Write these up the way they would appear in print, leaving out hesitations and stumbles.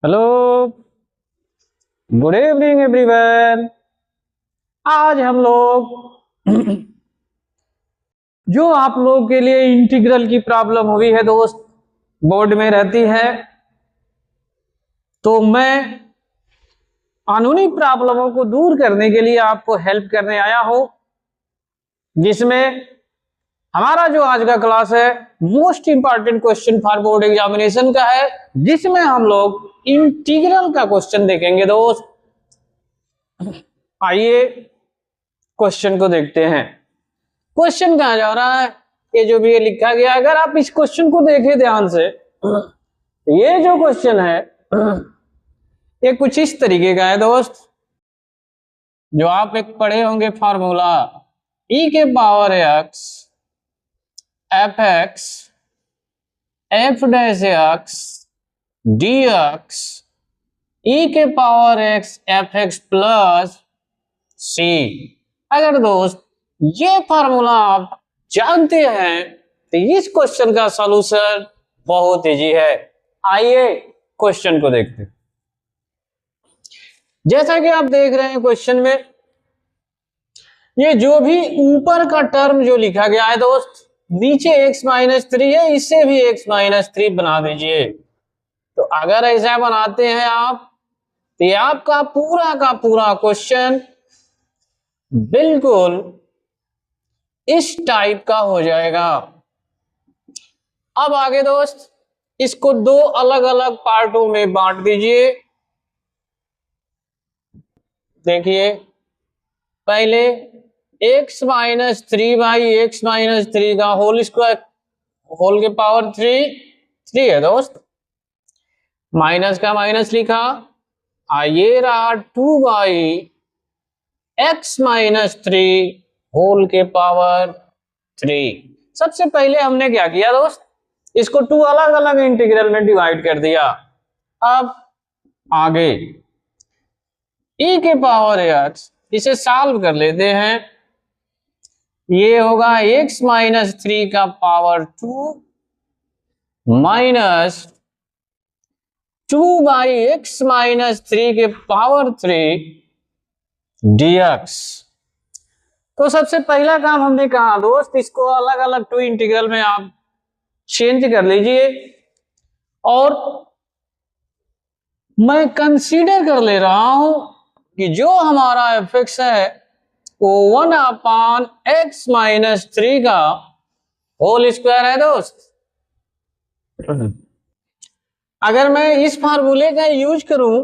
Hello, good evening everyone. आज हम लोग जो आप लोगों के लिए इंटीग्रल की प्रॉब्लम हुई है दोस्त, बोर्ड में रहती है, तो मैं कानूनी प्रॉब्लमों को दूर करने के लिए आपको हेल्प करने आया हूं, जिसमें हमारा जो आज का क्लास है most important question for board examination का है, जिसमें हम लोग इंटीग्रल का क्वेश्चन देखेंगे दोस्त। आइए क्वेश्चन को देखते हैं। क्वेश्चन कहा जा रहा है, ये जो भी ये लिखा गया, अगर आप इस क्वेश्चन को देखें ध्यान से, ये जो क्वेश्चन है ये कुछ इस तरीके का है दोस्त, जो आप एक पढ़े होंगे फार्मूला e के power x F X F dash X dx e के power x F X plus C. अगर दोस्त ये फार्मूला आप जानते हैं तो इस क्वेश्चन का सॉल्यूशन बहुत इजी है। आइए क्वेश्चन को देखते हैं। जैसा कि आप देख रहे हैं क्वेश्चन में, ये जो भी ऊपर का टर्म जो लिखा गया है दोस्त, नीचे x-3 है, इससे भी x-3 बना दीजिए। तो अगर ऐसा बनाते हैं आप, तो ये आपका पूरा का पूरा क्वेश्चन बिल्कुल इस टाइप का हो जाएगा। अब आगे दोस्त, इसको दो अलग अलग पार्टों में बांट दीजिए। देखिए, पहले x-3 बाई x-3 का होल स्क्वायर, होल के पावर 3 है दोस्त, माइनस का माइनस लिखा, ये रहा 2 बाई x-3 होल के पावर 3। सबसे पहले हमने क्या किया दोस्त, इसको 2 अलग अलग इंटीग्रल में डिवाइड कर दिया। अब आगे e के पावर x, इसे सॉल्व कर लेते हैं। ये होगा x-3 का पावर 2 माइनस 2 बाई x-3 के पावर 3 dx। तो सबसे पहला काम हमने कहा दोस्त, इसको अलग अलग 2 इंटीग्रल में आप चेंज कर लीजिए, और मैं कंसीडर कर ले रहा हूं कि जो हमारा एफ एक्स है वो 1/x-3 का होल स्क्वायर है दोस्त। अगर मैं इस फार्मूले का यूज करूं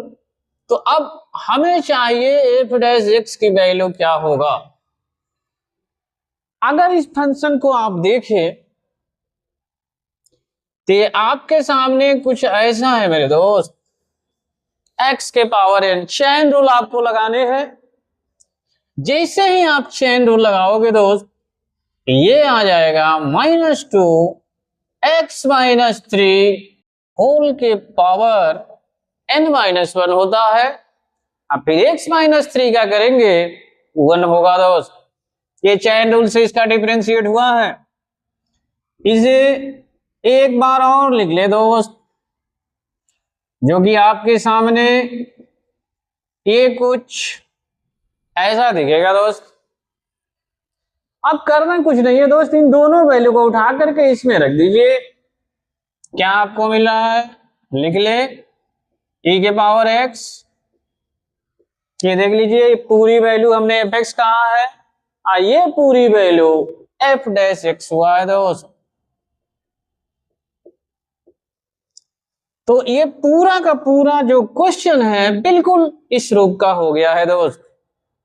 तो अब हमें चाहिए एफ डैश एक्स की वैल्यू क्या होगा। अगर इस फंक्शन को आप देखें तो आपके सामने कुछ ऐसा है मेरे दोस्त, x के पावर n। चेन रूल आपको लगाने हैं। जैसे ही आप चेन रूल लगाओगे दोस्त, ये आ जाएगा -2 x-3 होल के पावर n-1 होता है। अब फिर x-3 का करेंगे 1 होगा दोस्त। ये चेन रूल से इसका डिफरेंशिएट हुआ है। इसे एक बार और लिख ले दोस्त, जो कि आपके सामने ये कुछ ऐसा दिखेगा दोस्त। अब करना कुछ नहीं है दोस्त, इन दोनों वैल्यू को उठा करके इसमें रख दीजिए। क्या आपको मिला है, लिख ले, e के पावर x, ये देख लीजिए, पूरी वैल्यू हमने एफ एक्स कहा है, ये पूरी वैल्यू एफ डैश एक्स हुआ है दोस्त। तो ये पूरा का पूरा जो क्वेश्चन है बिल्कुल इस रूप का हो गया है दोस्त।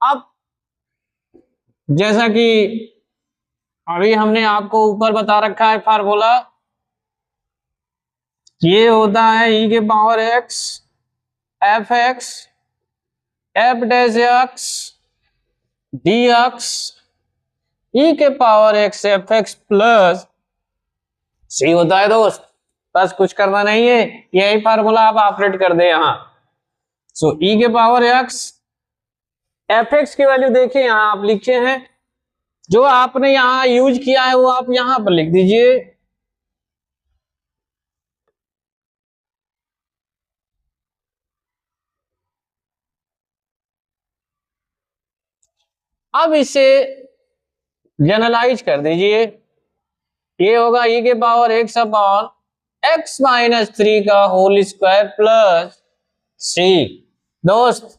अब जैसा कि अभी हमने आपको ऊपर बता रखा है फार्मूला, ये होता है e के power x F X F dash X dx e के power x F X plus C होता है दोस्त। बस कुछ करना नहीं है, यही फार्मूला आप ऑपरेट कर दे यहां। सो e के पावर x एफ एक्स की वैल्यू देखिए यहां आप लिखे हैं, जो आपने यहां यूज किया है वो आप यहां पर लिख दीजिए। अब इसे जनरलाइज कर दीजिए, ये होगा e के power x upon x minus 3 का होल स्क्वायर प्लस c। दोस्त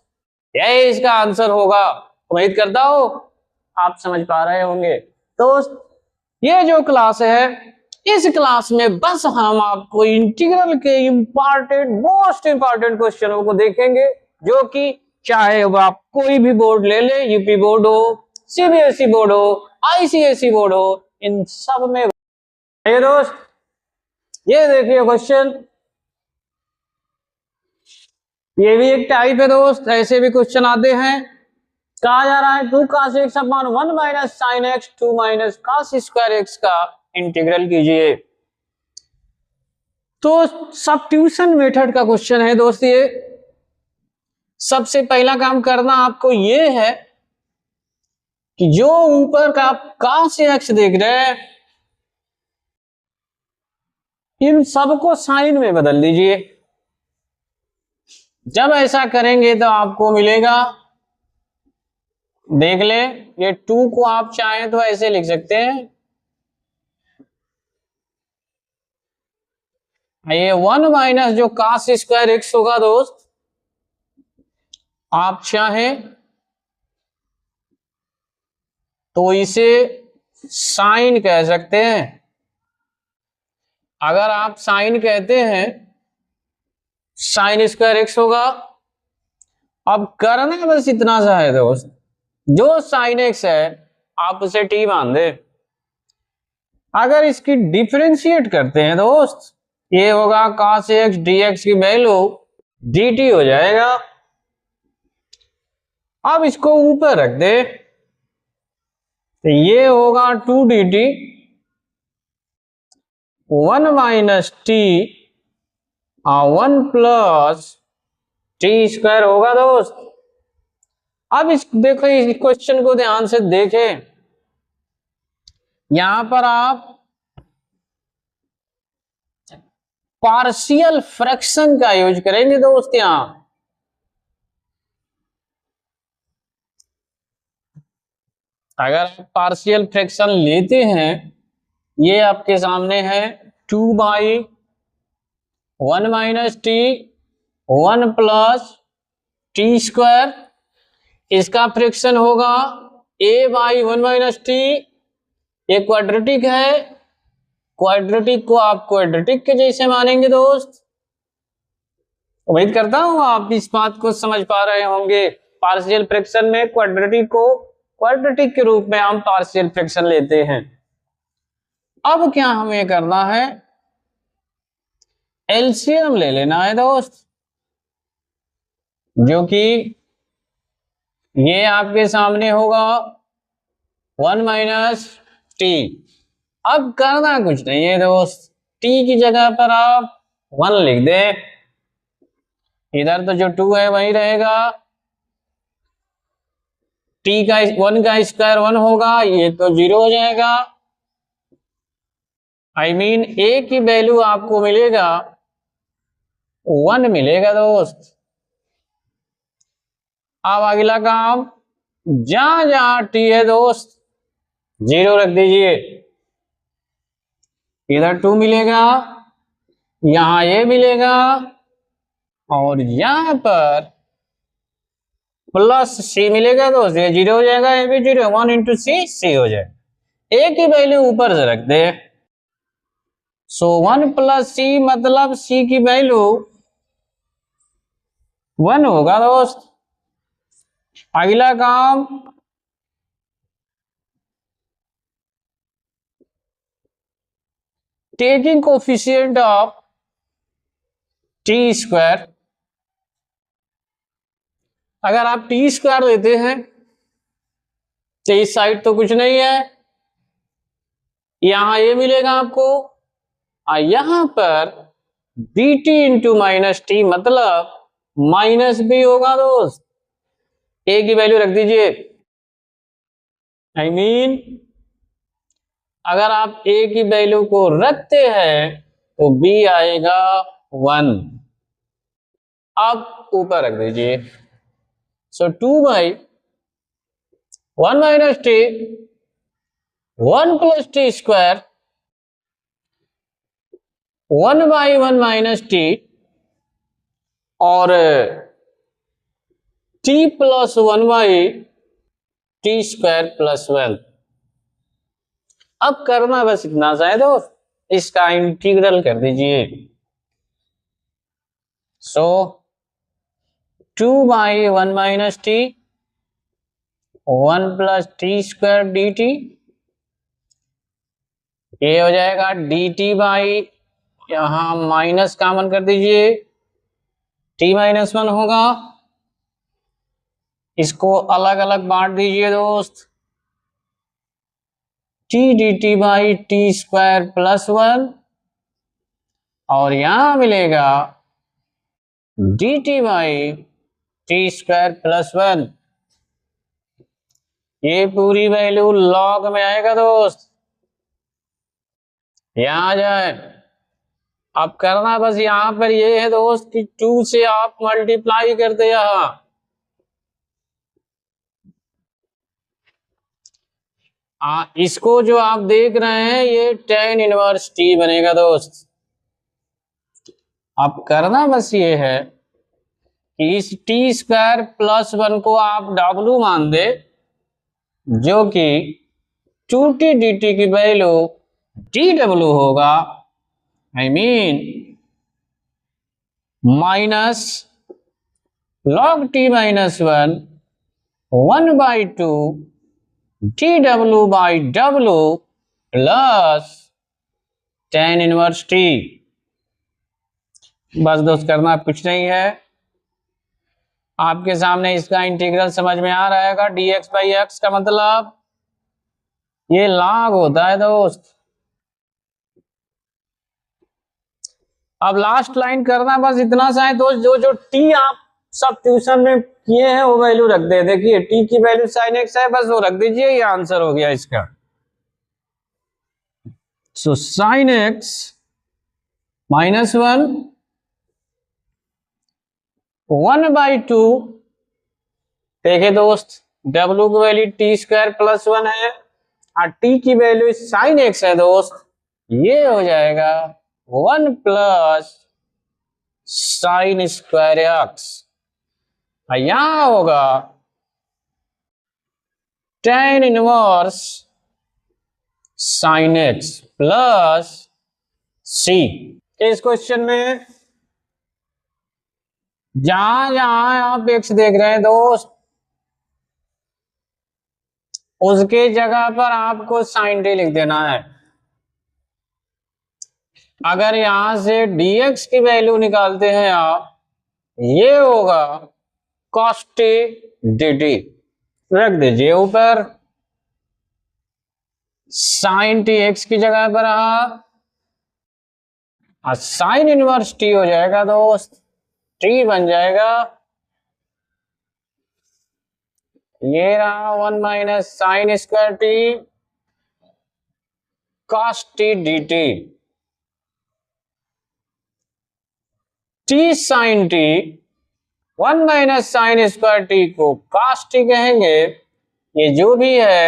यही इसका आंसर होगा, उम्मीद करता हूं आप समझ पा रहे होंगे। दोस्त ये जो क्लास है, इस क्लास में बस हम आपको इंटीग्रल के मोस्ट इंपॉर्टेंट क्वेश्चनों को देखेंगे, जो कि चाहे वो आप कोई भी बोर्ड ले ले, यूपी बोर्ड हो, सीबीएसई बोर्ड हो, आईसीएसई बोर्ड हो, इन सब में। ये दोस्त ये देखिए क्वेश्चन, ये भी एक टाइप है दोस्त, ऐसे भी क्वेश्चन आते हैं। कहा जा रहा है 2 cos x upon 1 minus sine x 2 minus cos square x का इंटीग्रल कीजिए। तो सब्स्टिट्यूशन मेथड का क्वेश्चन है दोस्त। ये सबसे पहला काम करना आपको ये है कि जो ऊपर का आप cos x देख रहे हैं, इन सबको साइन में बदल दीजिए। जब ऐसा करेंगे तो आपको मिलेगा, देख ले, ये 2 को आप चाहें तो ऐसे लिख सकते हैं, ये 1 माइनस जो cos स्क्वायर x होगा दोस्त, आप चाहें तो इसे साइन कह सकते हैं। अगर आप साइन कहते हैं, साइन स्क्वायर x होगा। अब करना बस इतना सा है दोस्त, जो साइन x है आप उसे t मान दे। अगर इसकी डिफरेंशिएट करते हैं दोस्त, ये होगा cos x dx की वैल्यू dt हो जाएगा। अब इसको ऊपर रख दे तो ये होगा 2 dt 1 minus T 1 plus T square होगा दोस्त। अब इस देखो, इस क्वेश्चन को ध्यान से देखें, यहां पर आप पार्शियल फ्रैक्शन का यूज करेंगे दोस्त। यहां अगर आप पार्शियल फ्रैक्शन लेते हैं, ये आपके सामने है 2 by 1 minus T 1 plus T square, इसका फ्रैक्शन होगा a बाई 1 माइनस टी। ये क्वाड्रेटिक है, क्वाड्रेटिक को आप क्वाड्रेटिक के जैसे मानेंगे दोस्त। उम्मीद करता हूं आप इस बात को समझ पा रहे होंगे। पार्शियल फ्रैक्शन में क्वाड्रेटिक को क्वाड्रेटिक के रूप में हम पार्शियल फ्रैक्शन लेते हैं। अब क्या हमें करना है, एलसीएम ले लेना है दोस्त, जो कि ये आपके सामने होगा 1 माइनस टी। अब करना कुछ नहीं है दोस्त, टी की जगह पर आप 1 लिख दें, इधर तो जो 2 है वही रहेगा, टी का 1 का स्क्वायर 1 होगा, ये तो 0 हो जाएगा। आई मीन ए की वैल्यू आपको मिलेगा 1 मिलेगा दोस्त। अब अगला काम, जहां जहां टी है दोस्त 0 रख दीजिए, इधर 2 मिलेगा, यहां ये मिलेगा, और यहां पर प्लस सी मिलेगा दोस्त, ये 0 हो जाएगा, ये भी 0, 1 इंटू सी हो जाएगा। ए की वैल्यू ऊपर से रख दे, सो 1 प्लस सी मतलब सी की वैल्यू 1 होगा दोस्त। अगला काम, taking coefficient of T square, अगर आप टी स्क्वायर लेते हैं तो इस साइड तो कुछ नहीं है, यहां ये मिलेगा आपको, और यहां पर B T into minus T मतलब माइनस बी होगा दोस्त। ए की वैल्यू रख दीजिए, आई मीन अगर आप ए की वैल्यू को रखते हैं तो बी आएगा 1। अब ऊपर रख दीजिए, so 2 by 1 minus T 1 plus T square 1 by 1 minus T और T plus 1 by T square plus 1। अब करना बस इतना सा है दोस्त, इसका इंटीग्रल कर दीजिए। So 2 by 1 minus T 1 plus T square D T, ये हो जाएगा डी टी बाई, यहां माइनस कॉमन कर दीजिए, टी माइनस 1 होगा। इसको अलग अलग बांट दीजिए दोस्त, T D T by T square plus 1 और यहां मिलेगा D T by T square plus 1। ये पूरी वैल्यू लॉग में आएगा दोस्त, यहां आ जाए। अब करना बस यहां पर ये है दोस्त कि 2 से आप मल्टीप्लाई करते यहां, इसको जो आप देख रहे हैं ये tan इनवर्स टी बनेगा दोस्त। अब करना बस ये है कि इस टी स्क्वायर प्लस 1 को आप W मान दे, जो कि 2t dt की वैल्यू dw होगा, I mean minus log t minus 1 1 by 2 dw by w plus tan inverse T. बस दोस्त करना कुछ नहीं है, आपके सामने इसका इंटीग्रल समझ में आ रहा है। dx बाई एक्स का मतलब ये log होता है दोस्त। अब लास्ट लाइन करना बस इतना सा है दोस्त, जो जो टी आप सब ट्यूशन में किए हैं वो वैल्यू रख दे। देखिए टी की वैल्यू sin x है, बस वो रख दीजिए, ये आंसर हो गया इसका। सो sin x माइनस 1 1 बाई 2, देखिए दोस्त w की वैल्यू टी स्क्वायर प्लस 1 है और t की वैल्यू sin x है दोस्त, ये हो जाएगा 1 प्लस sin स्क्वायर एक्स। यहां होगा tan inverse sin x plus c। इस क्वेश्चन में जहां जहां आप x देख रहे हैं दोस्त, उसके जगह पर आपको sin t लिख देना है। अगर यहां से dx की वैल्यू निकालते हैं आप, ये होगा cos t dt, रख दीजिए ऊपर। sin t x की जगह पर sin इनवर्स t हो जाएगा दोस्त, t बन जाएगा, ये रहा 1 minus sine square t cos t dt। t sin t 1 minus sine square t को cos t कहेंगे। ये जो भी है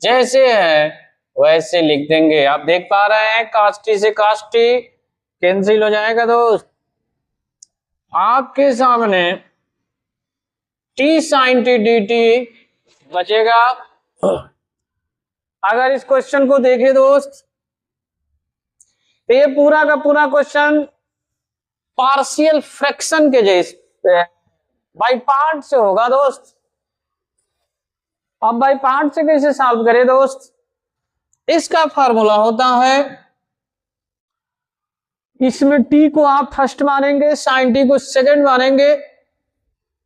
जैसे है वैसे लिख देंगे। आप देख पा रहे हैं cos t से cos t कैंसिल हो जाएगा दोस्त। आपके सामने t sin t dt बचेगा। अगर इस क्वेश्चन को देखें दोस्त, तो ये पूरा का पूरा क्वेश्चन पार्शियल फ्रैक्शन के जैसे बाई पार्ट से होगा दोस्त। अब बाई पार्ट से कैसे सॉल्व करें दोस्त? इसका फार्मूला होता है, इसमें t को आप फर्स्ट मानेंगे, sin t को सेकंड मानेंगे।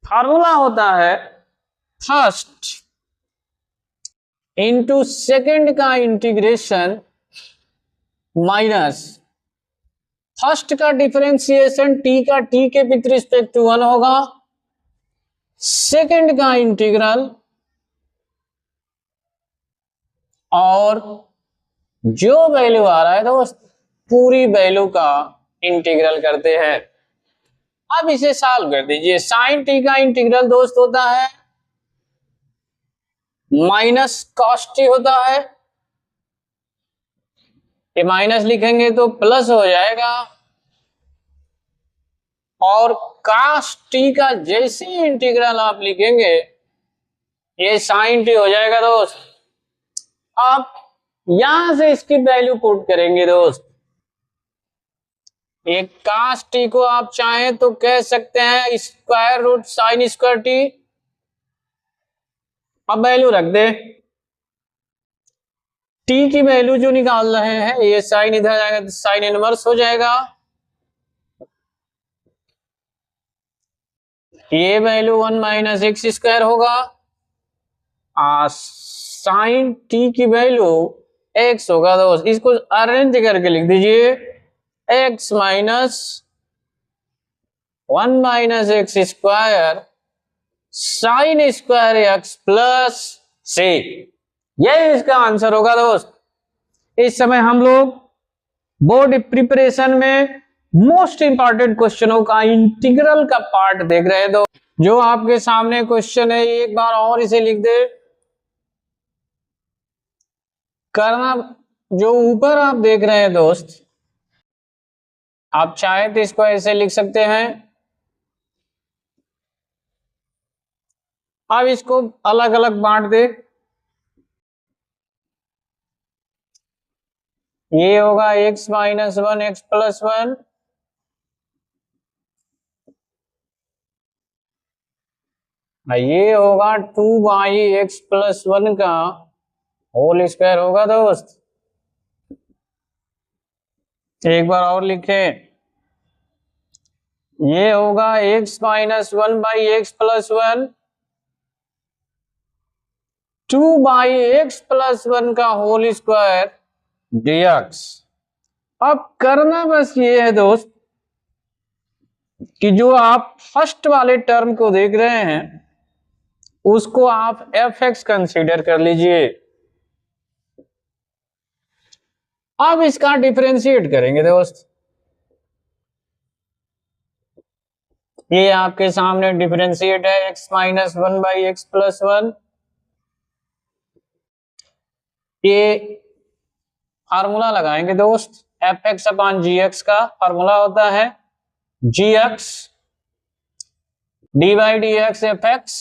फार्मूला होता है फर्स्ट इंटू सेकंड का इंटीग्रेशन माइनस फर्स्ट का डिफरेंशिएशन t का t के विथ रिस्पेक्ट टू 1 होगा, सेकंड का इंटीग्रल और जो वैल्यू आ रहा है दोस्त पूरी वैल्यू का इंटीग्रल करते हैं। अब इसे सॉल्व कर दीजिए। sin t का इंटीग्रल दोस्त होता है माइनस कॉस टी होता है, ये माइनस लिखेंगे तो प्लस हो जाएगा, और cos टी का जैसे ही इंटीग्रल आप लिखेंगे ये sin टी हो जाएगा दोस्त। आप यहां से इसकी वैल्यू पुट करेंगे दोस्त, एक cos टी को आप चाहें तो कह सकते हैं square root sine square T. अब वैल्यू रख दे, टी की वैल्यू जो निकाल रहे हैं, ये साइन इधर जाएगा तो साइन इनवर्स हो जाएगा, ये वैल्यू 1 माइनस एक्स स्क्वायर होगा, साइन टी की वैल्यू एक्स होगा दोस्त। इसको अरेंज करके लिख दीजिए, X minus 1 minus X square sine square X plus C, यही इसका आंसर होगा दोस्त। इस समय हम लोग बोर्ड प्रिपरेशन में मोस्ट इंपॉर्टेंट क्वेश्चनों का इंटीग्रल का पार्ट देख रहे हैं। तो जो आपके सामने क्वेश्चन है एक बार और इसे लिख दे, करना जो ऊपर आप देख रहे हैं दोस्त, आप चाहे तो इसको ऐसे लिख सकते हैं। अब इसको अलग अलग बांट दे, ये होगा x माइनस 1 एक्स प्लस 1, ये होगा 2y(x प्लस 1) का होल स्क्वायर होगा दोस्त। एक बार और लिखें, ये होगा x minus 1/x plus 1 2x plus 1 का होल स्क्वायर dx। अब करना बस ये है दोस्त कि जो आप फर्स्ट वाले टर्म को देख रहे हैं उसको आप fx कंसीडर कर लीजिए। अब इसका डिफरेंशिएट करेंगे दोस्त, ये आपके सामने डिफरेंशिएट है, x माइनस 1/x प्लस 1, ये फार्मूला लगाएंगे दोस्त, fx अपॉन gx का फार्मूला होता है gx dy dx fx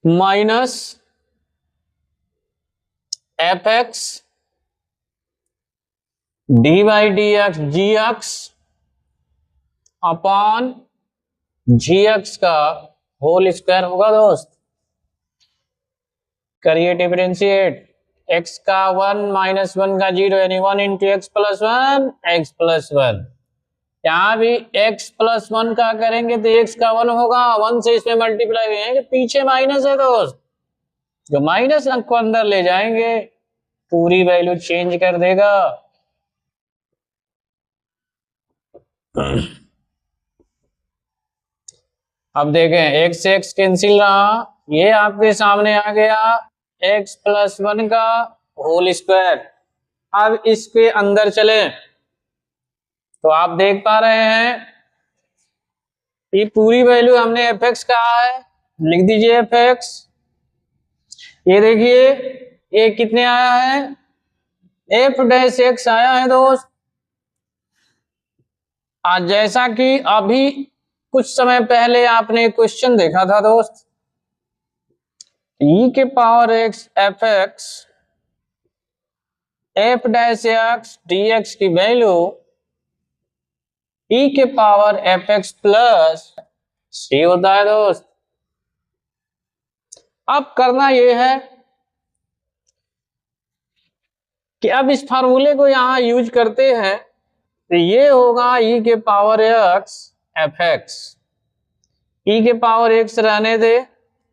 minus fx dy dx gx upon gx का होल स्क्वायर होगा दोस्त। करिए डिफरेंशिएट, x का 1 माइनस 1 का 0 यानी 1 into x plus 1 x plus 1, यहाँ भी x प्लस 1 का करेंगे तो x का 1 होगा, 1 से इसमें मल्टीप्लाई करेंगे, पीछे माइनस है दोस्त, जो माइनस अंक को अंदर ले जाएंगे पूरी वैल्यू चेंज कर देगा। अब देखें x से x कैंसिल रहा, ये आपके सामने आ गया x प्लस 1 का होल स्क्वायर। अब इसके अंदर चले तो आप देख पा रहे हैं ये पूरी वैल्यू हमने fx कहा है, लिख दीजिए fx। ये देखिए ये कितने आया है, f डैश x आया है दोस्त। आज जैसा कि अभी कुछ समय पहले आपने क्वेश्चन देखा था दोस्त, e के power x fx f dash x dx की वैल्यू e के पावर fx प्लस c होता है दोस्त। अब करना यह है कि अब इस फार्मूले को यहां यूज करते हैं, तो ये होगा e के पावर x fx, e के पावर x रहने दे,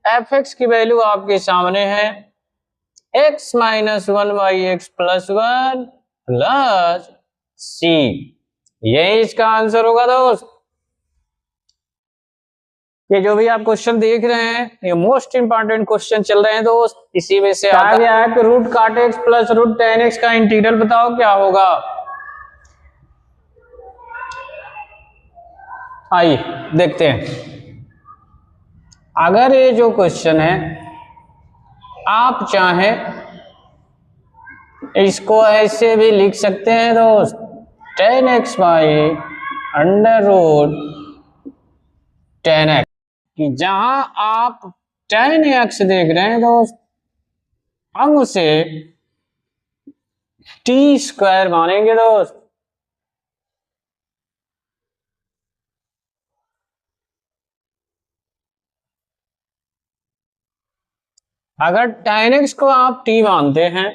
fx की वैल्यू आपके सामने है x minus 1/x plus 1 plus c, यही इसका आंसर होगा दोस्त। ये जो भी आप क्वेश्चन देख रहे हैं ये मोस्ट इंपॉर्टेंट क्वेश्चन चल रहे हैं दोस्त, इसी में से आ गया है कि root cot x plus root ten x का इंटीग्रल बताओ क्या होगा। आइए देखते हैं, अगर ये जो क्वेश्चन है आप चाहें इसको ऐसे भी लिख सकते हैं दोस्त, 10x by under root 10x, कि जहां आप 10x देख रहे हैं दोस्त, हम उसे टी स्क्वायर मानेंगे दोस्त। अगर 10x को आप t मानते हैं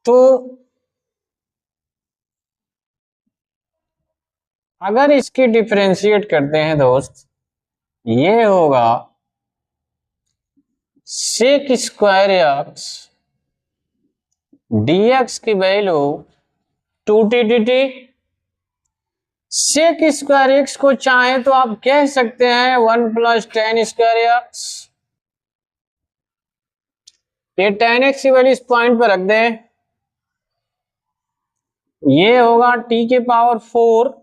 तो अगर इसकी डिफरेंशिएट करते हैं दोस्त, ये होगा सेक स्क्वायर एक्स dx की value 2t dt। Sec square x को चाहे तो आप कह सकते हैं 1 प्लस 10 स्क्वायर एक्स। ये 10x की वैल्यू इस पॉइंट पर रख दें, ये होगा t के पावर 4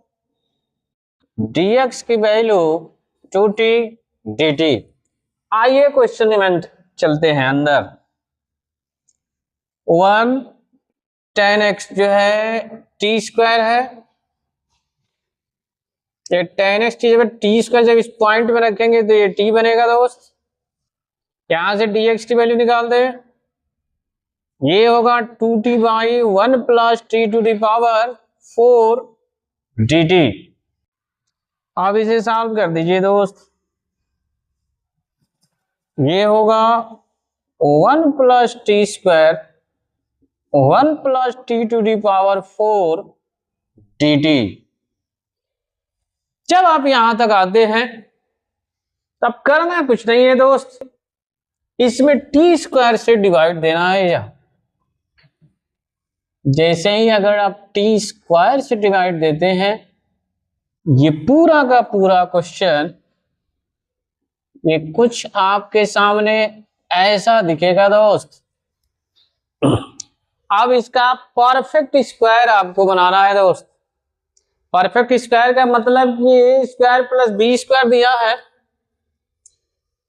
dx की वैल्यू 2t dt। आइए क्वेश्चन में चलते हैं अंदर। 1 10x जो है टी स्क्वायर है, ये 10x की जगह टी स्क्वायर जब इस पॉइंट में रखेंगे तो ये t बनेगा दोस्त। यहां से dx की वैल्यू निकाल दे, ये होगा 2t by 1 plus T to the power 4 dt। अब इसे सॉल्व कर दीजिए दोस्त, ये होगा 1 plus T square 1 plus T to the power 4 dt। जब आप यहां तक आते हैं तब करना कुछ नहीं है दोस्त, इसमें टी स्क्वायर से डिवाइड देना है। या जैसे ही अगर आप टी स्क्वायर से डिवाइड देते हैं, ये पूरा का पूरा क्वेश्चन ये कुछ आपके सामने ऐसा दिखेगा दोस्त। अब इसका परफेक्ट स्क्वायर आपको बनाना है दोस्त। परफेक्ट स्क्वायर का मतलब कि A square plus B square दिया है,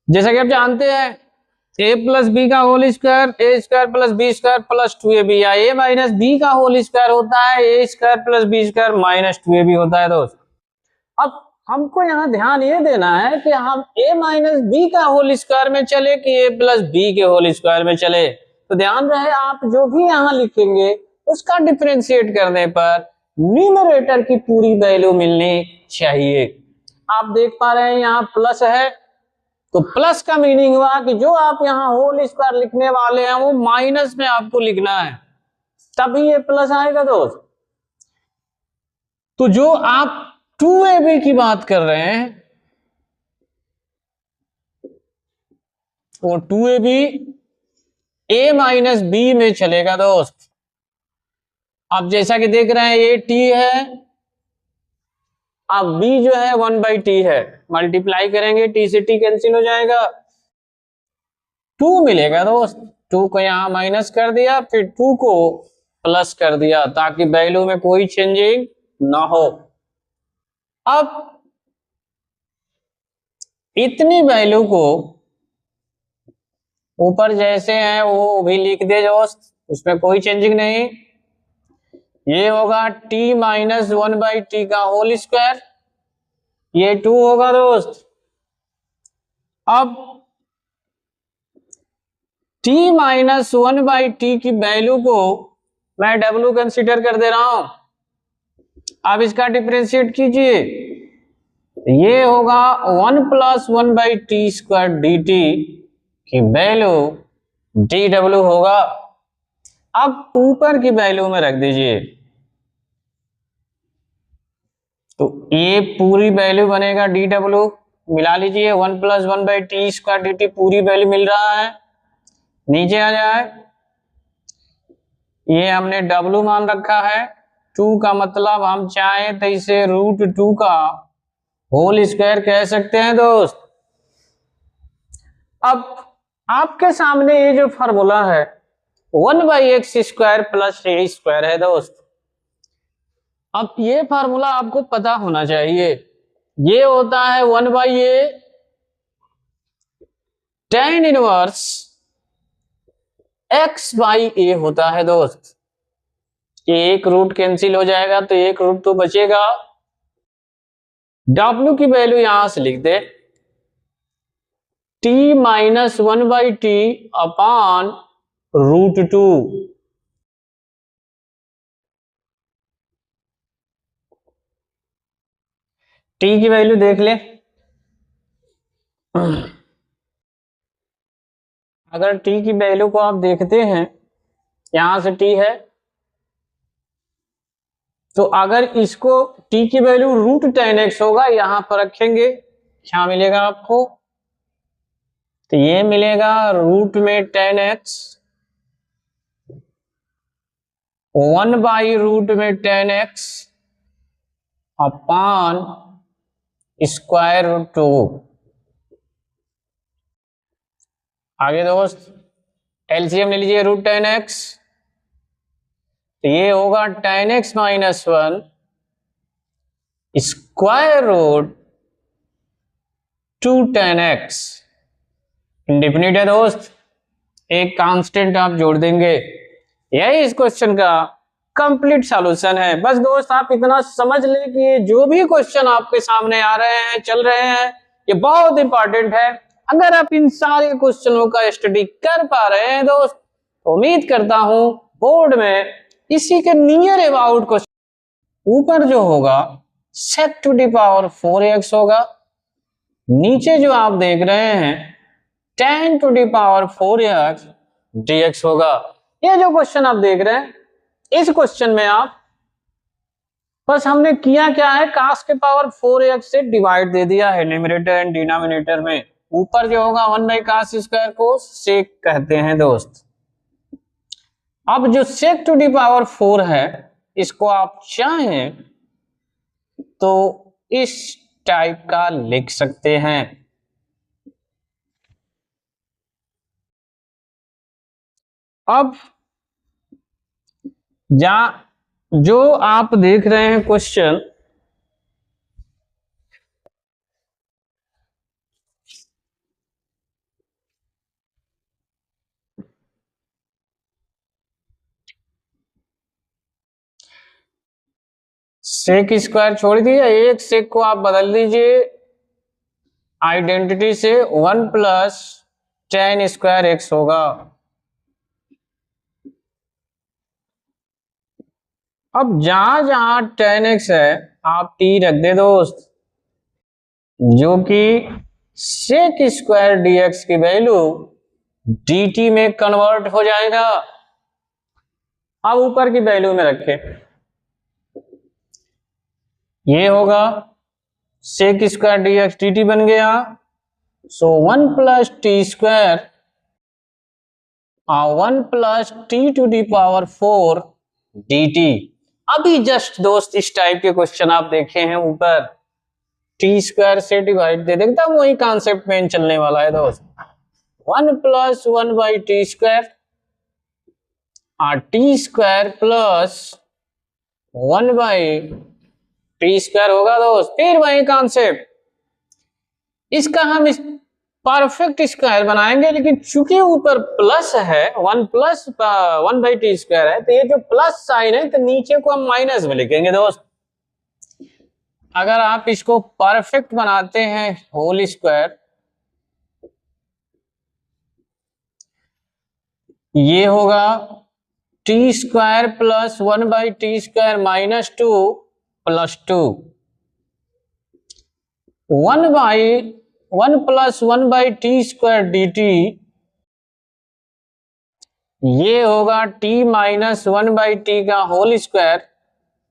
जैसा कि आप जानते हैं ए प्लस बी का whole square A square plus B square plus 2ab, या ए माइनस बी का होल स्क्वायर होता है A square plus B square minus 2ab होता है दोस्त। अब हमको यहाँ ध्यान ये देना है कि हम a माइनस बी का होल स्क्वायर में चले कि a प्लस बी के होल स्क्वायर में चले। तो ध्यान रहे आप जो भी यहाँ लिखेंगे उसका डिफरेंशिएट करने पर न्यूमरेटर की पूरी वैल्यू मिलनी चाहिए। आप देख पा रहे हैं यहाँ प्लस है, तो प्लस का मीनिंग हुआ कि जो आप यहाँ होल स्क्वायर लिखने वाले हैं वो माइनस में आपको लिखना है, तभी ये प्लस आएगा दोस्त। तो जो आप 2ab की बात कर रहे हैं वो 2ab a माइनस बी में चलेगा दोस्त। अब जैसा कि देख रहे हैं ये t है, अब b जो है 1/t है, मल्टीप्लाई करेंगे t से t कैंसिल हो जाएगा, 2 मिलेगा दोस्त। 2 को यहां माइनस कर दिया, फिर 2 को प्लस कर दिया ताकि वैल्यू में कोई चेंजिंग ना हो। अब इतनी वैल्यू को ऊपर जैसे है वो भी लिख दे दोस्त, उसमें कोई चेंजिंग नहीं। ये होगा t माइनस 1/t का होल स्क्वायर, ये 2 होगा दोस्त। अब t माइनस 1/t की वैल्यू को मैं w कंसीडर कर दे रहा हूं। अब इसका डिफरेंशिएट कीजिए, ये होगा 1 प्लस 1/t स्क्वायर dt की वैल्यू dw होगा। अब ऊपर की वैल्यू में रख दीजिए, तो ये पूरी वैल्यू बनेगा dw, मिला लीजिए 1 प्लस 1/t स्क्वायर dt पूरी वैल्यू मिल रहा है, नीचे आ जाए। ये हमने w मान रखा है, 2 का मतलब हम चाहें तो इसे √2 का होल स्क्वायर कह सकते हैं दोस्त। अब आपके सामने ये जो फॉर्मूला है 1/x square plus a square है दोस्त। अब ये फार्मूला आपको पता होना चाहिए, ये होता है 1/a tan inverse x by a होता है दोस्त। एक रूट कैंसिल हो जाएगा तो एक रूट तो बचेगा। W की वैल्यू यहां से लिख दे, t minus 1/t upon √2। t की वैल्यू देख ले, अगर t की वैल्यू को आप देखते हैं, यहां से t है, तो अगर इसको t की वैल्यू √10x होगा, यहां पर रखेंगे, क्या मिलेगा आपको? तो ये मिलेगा रूट में 10x, 1/रूट में 10x अपॉन √2। आगे दोस्त एलसीएम ले लीजिए, √10x, तो ये होगा 10x माइनस 1 √2 10x। इंडिफिनिट है दोस्त, एक कांस्टेंट आप जोड़ देंगे। यही इस क्वेश्चन का कंप्लीट सॉल्यूशन है। बस दोस्त आप इतना समझ ले कि ये जो भी क्वेश्चन आपके सामने आ रहे हैं, चल रहे हैं, ये बहुत इंपॉर्टेंट है। अगर आप इन सारे क्वेश्चनों का स्टडी कर पा रहे हैं दोस्त, तो उम्मीद करता हूं बोर्ड में इसी के नियर अबाउट क्वेश्चन ऊपर जो होगा sec⁴x होगा, नीचे जो आप देख रहे हैं tan⁴x dx होगा। ये जो क्वेश्चन आप देख रहे हैं, इस क्वेश्चन में आप बस हमने किया क्या है, cos⁴x से डिवाइड दे दिया है न्यूमरेटर एंड डिनोमिनेटर में। ऊपर जो होगा 1/cos² को सेक कहते हैं दोस्त। अब जो sec⁴ है, इसको आप चाहें तो इस टाइप का लिख सकते हैं। अब जो आप देख रहे हैं क्वेश्चन, sec² छोड़ दीजिए, एक सेक को आप बदल दीजिए आइडेंटिटी से, 1 + tan² होगा। अब जहां जहां tan x है, आप t रख दे दोस्त, जो कि sec² dx की वैल्यू dt में कन्वर्ट हो जाएगा। अब ऊपर की वैल्यू में रखे, ये होगा sec² dx dt बन गया, सो 1 + t², 1 + t⁴ dt। अभी जस्ट दोस्त इस टाइप के क्वेश्चन आप देखे हैं, ऊपर t² से डिवाइड दे देता हूं, वही कॉन्सेप्ट में चलने वाला है दोस्त। 1 + 1/t² t² प्लस 1/t² होगा दोस्त। फिर वही कॉन्सेप्ट, इसका हम इस परफेक्ट स्क्वायर बनाएंगे, लेकिन चूंकि ऊपर प्लस है, 1 + 1/t² है, तो ये जो प्लस साइन है, तो नीचे को हम माइनस में लिखेंगे दोस्त। अगर आप इसको परफेक्ट बनाते हैं होल स्क्वायर, ये होगा t² plus 1/t² minus 2 plus 2, 1 + 1/t² dt, ये होगा t माइनस 1/t का होल स्क्वायर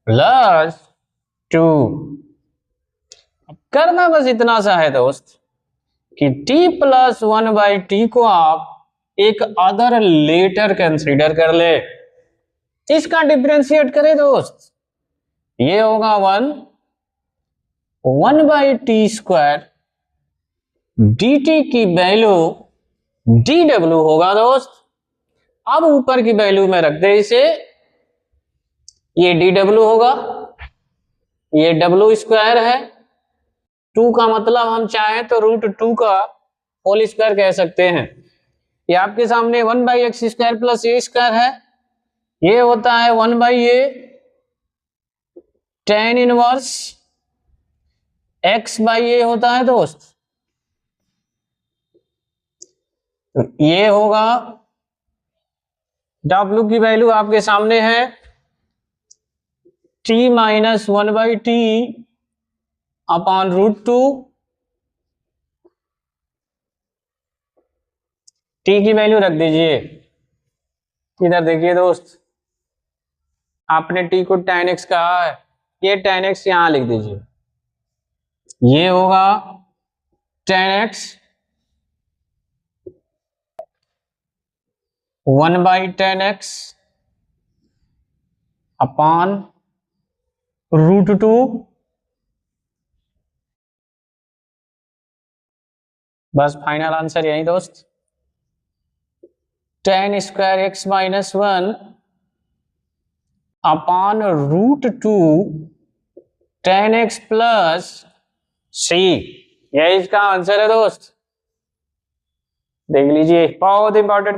प्लस 2। अब करना बस इतना सा है दोस्त कि t + 1/t को आप एक अदर लेटर कंसीडर कर ले, इसका डिफरेंशिएट करें दोस्त, ये होगा 1/t² dt की वैल्यू dw होगा दोस्त। अब ऊपर की वैल्यू में रख दे इसे, ये dw होगा, ये w² है, 2 का मतलब हम चाहें तो √2 का होल स्क्वायर कह सकते हैं। ये आपके सामने 1/x² प्लस ए स्क्वायर है, ये होता है 1/a tan इनवर्स x/a होता है दोस्त। तो ये होगा, W की वैल्यू आपके सामने है t - 1/t अपॉन √2। t की वैल्यू रख दीजिए इधर, देखिए दोस्त, आपने t को tan x कहा है, ये tan x यहां लिख दीजिए, ये होगा tan x 1/tan x upon √2। बस फाइनल आंसर यही दोस्त, tan square x - 1 upon √2 tan x plus c, यही इसका आंसर है दोस्त। देख लीजिए, बहुत इंपॉर्टेंट।